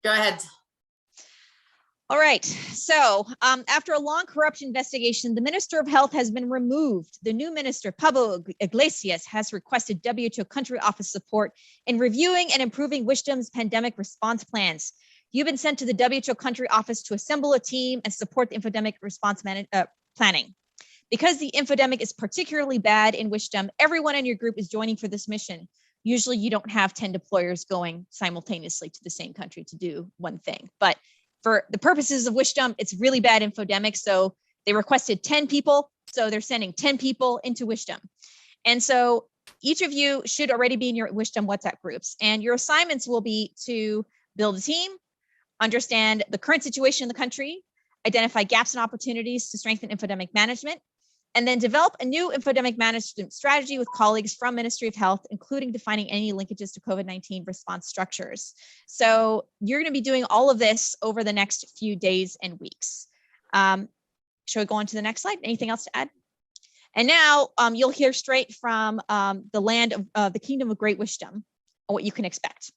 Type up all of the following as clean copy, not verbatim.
Go ahead. All right. So after a long corruption investigation, the Minister of Health has been removed. The new minister, Pablo Iglesias, has requested WHO country office support in reviewing and improving Wishdom's pandemic response plans. You've been sent to the WHO country office to assemble a team and support the infodemic response planning. Because the infodemic is particularly bad in Wishdom, everyone in your group is joining for this mission. Usually you don't have 10 deployers going simultaneously to the same country to do one thing, but for the purposes of Wishdom, it's really bad infodemic. So they requested 10 people. So they're sending 10 people into Wishdom. And so each of you should already be in your Wishdom WhatsApp groups. And your assignments will be to build a team, understand the current situation in the country, identify gaps and opportunities to strengthen infodemic management, and then develop a new infodemic management strategy with colleagues from Ministry of Health, including defining any linkages to COVID-19 response structures. So you're going to be doing all of this over the next few days and weeks. Should we go on to the next slide? Anything else to add? And now you'll hear straight from the land of the Kingdom of Great Wishdom on what you can expect.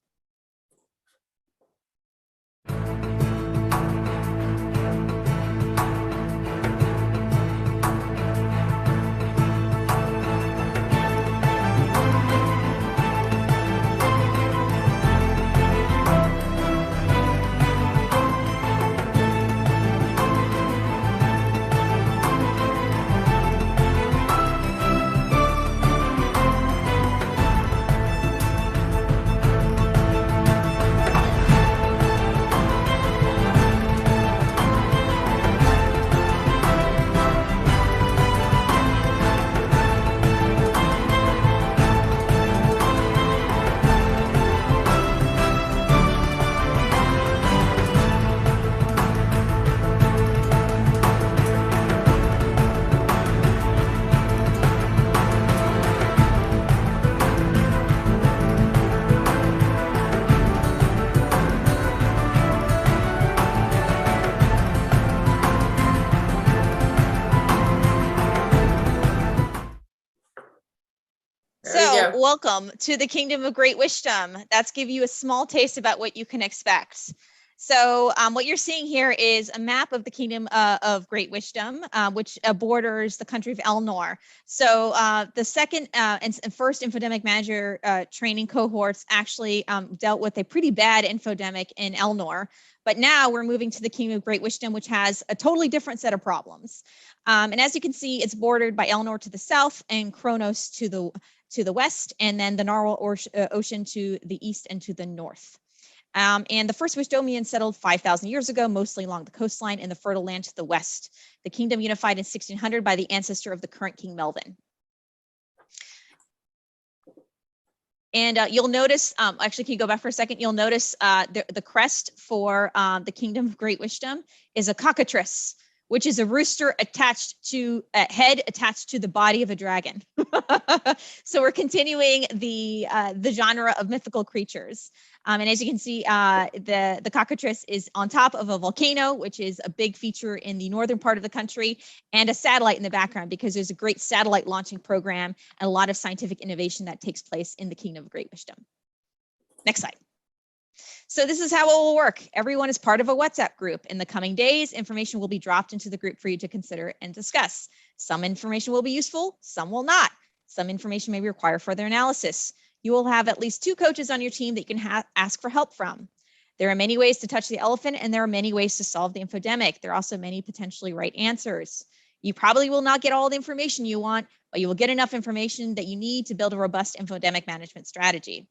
So welcome to the Kingdom of Great Wishdom. That's give you a small taste about what you can expect. So what you're seeing here is a map of the Kingdom of Great Wishdom, which borders the country of Elnor. So the second and first infodemic manager training cohorts actually dealt with a pretty bad infodemic in Elnor. But now we're moving to the Kingdom of Great Wishdom, which has a totally different set of problems. And as you can see, it's bordered by Elnor to the south and Kronos to the west, and then the Narwhal Ocean to the east and to the north. And the first Wishdomians settled 5,000 years ago, mostly along the coastline in the fertile land to the west. The kingdom unified in 1600 by the ancestor of the current King Melvin. And you'll notice, actually, can you go back for a second? You'll notice the crest for the Kingdom of Great Wishdom is a Cockatrice, which is a rooster attached to a head attached to the body of a dragon. So we're continuing the genre of mythical creatures. And as you can see, the Cockatrice is on top of a volcano, which is a big feature in the northern part of the country, and a satellite in the background, because there's a great satellite launching program and a lot of scientific innovation that takes place in the Kingdom of Great Wishdom. Next slide. So this is how it will work. Everyone is part of a WhatsApp group. In the coming days, information will be dropped into the group for you to consider and discuss. Some information will be useful, some will not. Some information may require further analysis. You will have at least 2 coaches on your team that you can ask for help from. There are many ways to touch the elephant, and there are many ways to solve the infodemic. There are also many potentially right answers. You probably will not get all the information you want, but you will get enough information that you need to build a robust infodemic management strategy.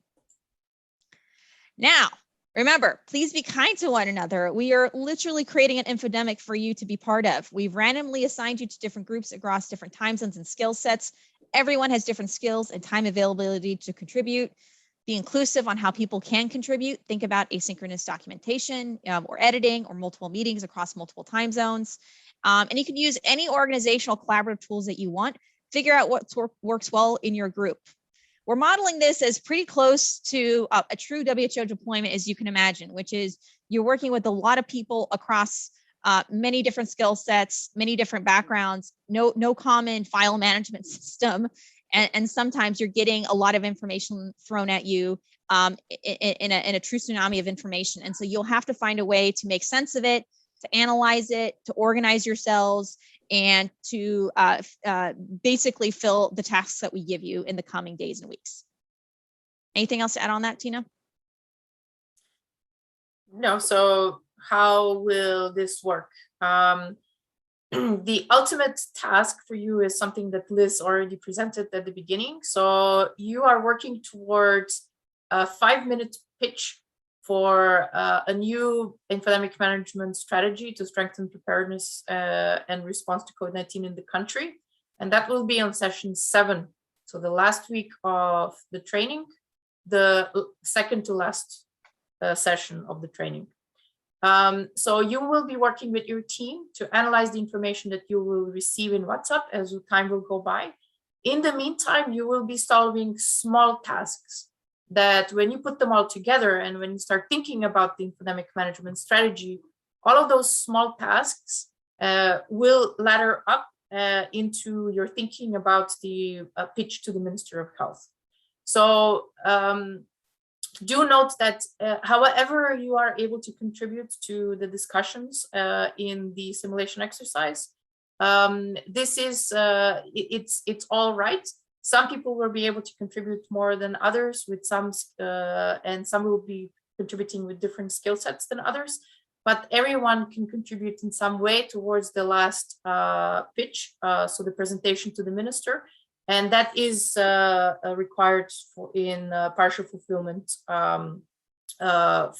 Now, remember, please be kind to one another. We are literally creating an infodemic for you to be part of. We've randomly assigned you to different groups across different time zones and skill sets. Everyone has different skills and time availability to contribute. Be inclusive on how people can contribute. Think about asynchronous documentation or editing or multiple meetings across multiple time zones. And you can use any organizational collaborative tools that you want. Figure out what works well in your group. We're modeling this as pretty close to a true WHO deployment as you can imagine, which is you're working with a lot of people across many different skill sets, many different backgrounds, no common file management system, And sometimes you're getting a lot of information thrown at you in a true tsunami of information. And so you'll have to find a way to make sense of it, to analyze it, to organize yourselves, and to basically fill the tasks that we give you in the coming days and weeks. Anything else to add on that, Tina? No, so how will this work? The ultimate task for you is something that Liz already presented at the beginning. So you are working towards a 5-minute pitch for a new infodemic management strategy to strengthen preparedness and response to COVID-19 in the country. And that will be on session 7. So the last week of the training, the second to last session of the training. So you will be working with your team to analyze the information that you will receive in WhatsApp as the time will go by. In the meantime, you will be solving small tasks that when you put them all together and when you start thinking about the infodemic management strategy, all of those small tasks will ladder up into your thinking about the pitch to the Minister of Health. So do note that however you are able to contribute to the discussions in the simulation exercise, this is it's all right. Some people will be able to contribute more than others with some, and some will be contributing with different skill sets than others, but everyone can contribute in some way towards the last pitch, so the presentation to the minister. And that is required for in partial fulfillment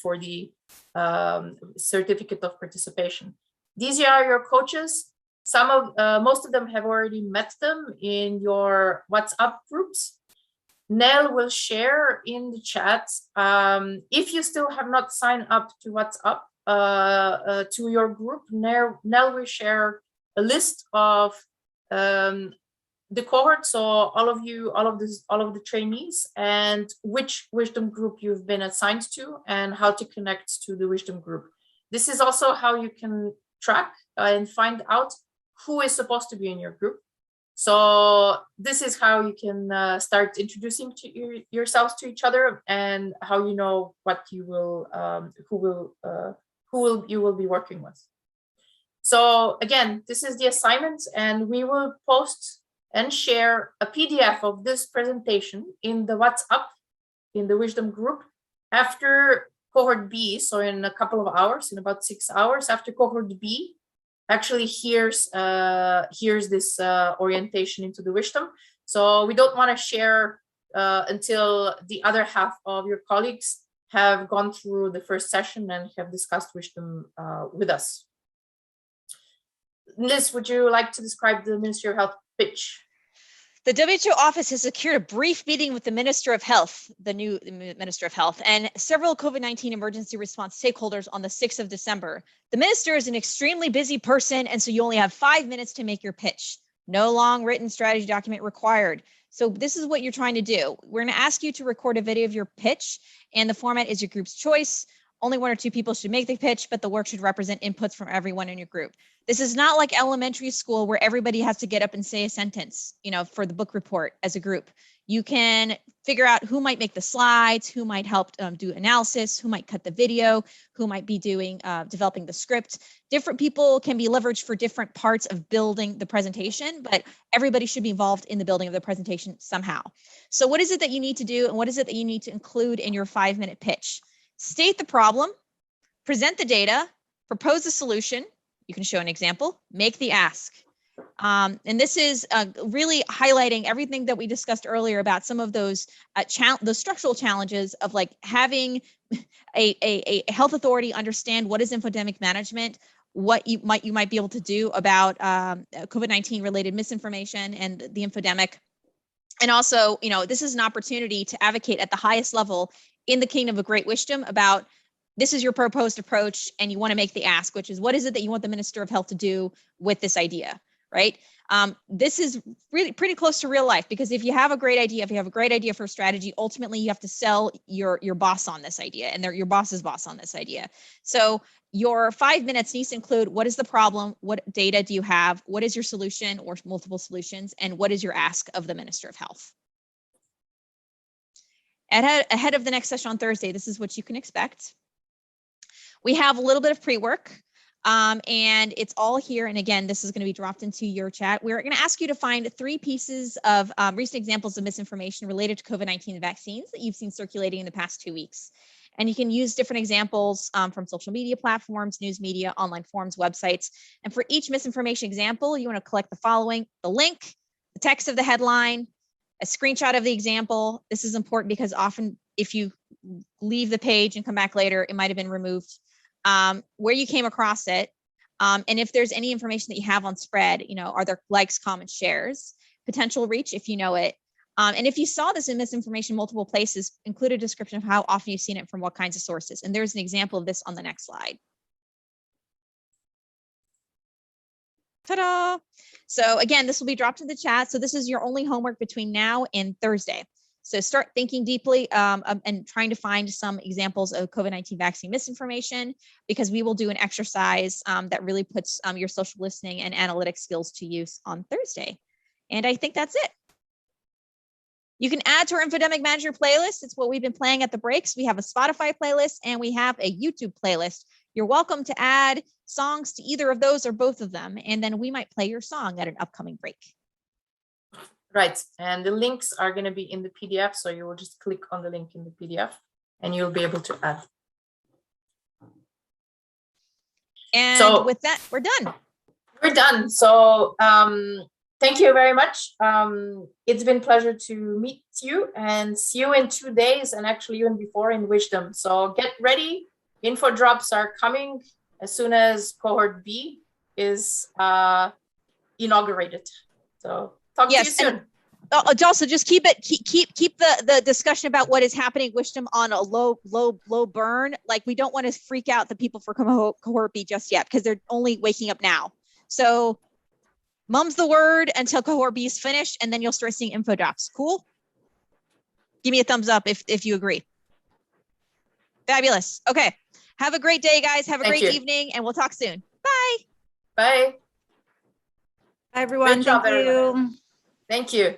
for the certificate of participation. These are your coaches. Some of most of them have already met them in your WhatsApp groups. Nell will share in the chat. If you still have not signed up to WhatsApp to your group, Nell will share a list of the cohort, so all of the trainees, and which Wishdom group you've been assigned to and how to connect to the Wishdom group. This is also how you can track and find out who is supposed to be in your group. So this is how you can start introducing to yourselves to each other, and how you know what you will you will be working with. So again, this is the assignment, and we will post and share a PDF of this presentation in the WhatsApp, in the Wishdom group, after cohort B, so in a couple of hours, in about 6 hours, after cohort B actually hears this orientation into the Wishdom. So we don't want to share until the other half of your colleagues have gone through the first session and have discussed Wishdom with us. Liz, would you like to describe the Ministry of Health pitch? The WHO office has secured a brief meeting with the Minister of Health, the new Minister of Health, and several COVID-19 emergency response stakeholders on the 6th of December. The minister is an extremely busy person, and so you only have 5 minutes to make your pitch. No long written strategy document required. So this is what you're trying to do. We're going to ask you to record a video of your pitch, and the format is your group's choice. Only 1 or 2 people should make the pitch, but the work should represent inputs from everyone in your group. This is not like elementary school where everybody has to get up and say a sentence, you know, for the book report as a group. You can figure out who might make the slides, who might help do analysis, who might cut the video, who might be doing developing the script. Different people can be leveraged for different parts of building the presentation, but everybody should be involved in the building of the presentation somehow. So what is it that you need to do, and what is it that you need to include in your 5-minute pitch? State the problem, present the data, propose a solution. You can show an example, make the ask. And this is really highlighting everything that we discussed earlier about some of those those structural challenges of like having a health authority understand what is infodemic management, what you might be able to do about COVID-19 related misinformation and the infodemic. And also, you know, this is an opportunity to advocate at the highest level in the Kingdom of Great Wishdom about this is your proposed approach, and you want to make the ask, which is what is it that you want the Minister of Health to do with this idea, right? This is really pretty close to real life, because if you have a great idea, if you have a great idea for a strategy, ultimately you have to sell your boss on this idea, and your boss's boss on this idea. So your 5 minutes needs to include, what is the problem? What data do you have? What is your solution or multiple solutions? And what is your ask of the Minister of Health? Ahead of the next session on Thursday, this is what you can expect. We have a little bit of pre-work. And it's all here. And again, this is going to be dropped into your chat. We're going to ask you to find 3 pieces of recent examples of misinformation related to COVID-19 vaccines that you've seen circulating in the past 2 weeks. And you can use different examples from social media platforms, news media, online forums, websites. And for each misinformation example, you want to collect the following: the link, the text of the headline, a screenshot of the example. This is important because often if you leave the page and come back later, it might have been removed. Where you came across it, and if there's any information that you have on spread, are there likes, comments, shares, potential reach if you know it. And if you saw this in misinformation multiple places, include a description of how often you've seen it from what kinds of sources. And there's an example of this on the next slide. Ta-da! So again, this will be dropped in the chat. So this is your only homework between now and Thursday. So start thinking deeply and trying to find some examples of COVID-19 vaccine misinformation, because we will do an exercise that really puts your social listening and analytic skills to use on Thursday. And I think that's it. You can add to our Infodemic Manager playlist. It's what we've been playing at the breaks. We have a Spotify playlist and we have a YouTube playlist. You're welcome to add songs to either of those or both of them, and then we might play your song at an upcoming break. Right, and the links are going to be in the PDF, so you will just click on the link in the PDF and you'll be able to add. And so, with that, we're done. We're done. So thank you very much. It's been a pleasure to meet you and see you in 2 days, and actually even before in Wishdom. So get ready. Info drops are coming as soon as cohort B is inaugurated. So talk to you soon. Also, just keep the discussion about what is happening at Wishdom on a low burn. Like, we don't want to freak out the people for cohort B just yet, because they're only waking up now. So mum's the word until cohort B is finished, and then you'll start seeing info drops. Cool? Give me a thumbs up if you agree. Fabulous. Okay. Have a great day, guys. Have a great evening, and we'll talk soon. Bye. Bye. Bye, everyone. Great job, Thank you. Thank you.